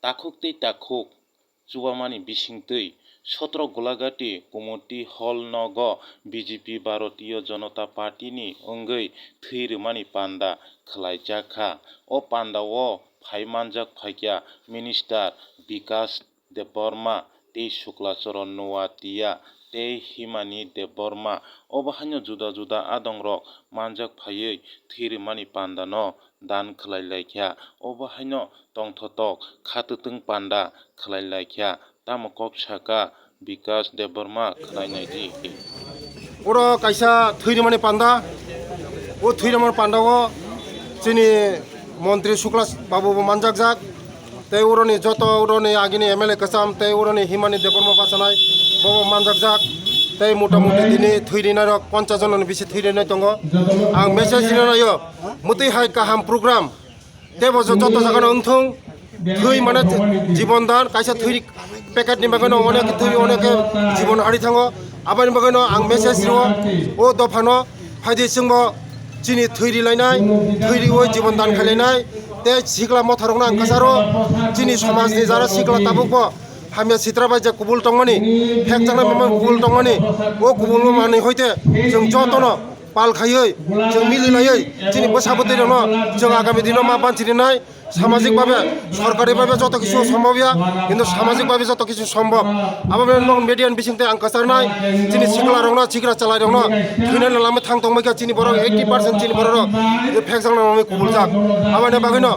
takhuk tei takhuk chubamani bisingtwi 17 Golagati Community Hall nogo BJP Bharatiya Janata Party ni wngwi thwirwmani panda khlaijak kha. O pandao phaimanjak phaikya Minister Vikas Debbarma tei Shuklacharan Nuwatia tei Himani Debbarma obo haino juda juda adongrok manjak phaiwi thwirwmani panda no dan khlailaikhya. Obo haino tongthotok khatwtwng panda khlailaikhya tamo kok saka Vikas Debbarma khwlainai di. Oro kaisa thwirwmani panda o thwirwmani pandao chini Montri Shukla Babu manjakjak tei uroni joto uroni agini MLA kasam tei uroni Himani Debbarma bachanai bobo manjakjak tei motamuti dini thwirinai rok 50 jononi bisi thwirinai tongo. Ang message rinayo muti hai kaham program tebo joto jagano wngthung thwi mane জীবন দান kaisa thwi packet ni bagano onek thwi onek জীবন hari thango abani bagano ang message rio o dofano phaidi singbo chini thwi lainai thwi oi জীবন দান khalinai te sikla motharokna ang kasaro chini samaj ni jara sikla tabukbo hamya sitrabai je kubul tongmani hekjana mama kubul tongmani o kubul mani hoite jong jotono pal khaioi jong mililaioi chini bosaboti no jong agami dino ma banchirinai সামাজিক ভাবে সরকারি ভাবে যত কিছু সম্ভব কিন্তু সামাজিক ভাবে যত কিছু সম্ভব আবার মিডিয়ান বিসিংতে আং কাসারনাই চিনি সিকলা রংনা সিকরা চালাই রংনা থিনে লামে থাং তংমাইকা চিনি বড় 80% চিনি বড় যে ফেকজাং নামে কুবুল যাক আবার বাগিনো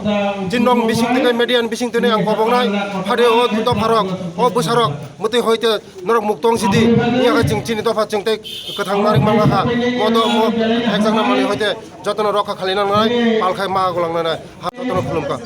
জিন রং বিসিংতে মিডিয়ান বিসিংতে আং পবংনাই ফাদে ও দুটো ফারক ও বুসারক মতে হইতে নরক মুক্তং সিদি ইয়াga চিং চিনি দফা চিংতে কথাং মারিক মাংলাখা মদ ফেকজাং নামে হইতে যতন রক্ষা খালিনাই পালখাই মা গলাংনাই হাততন খুলুমকা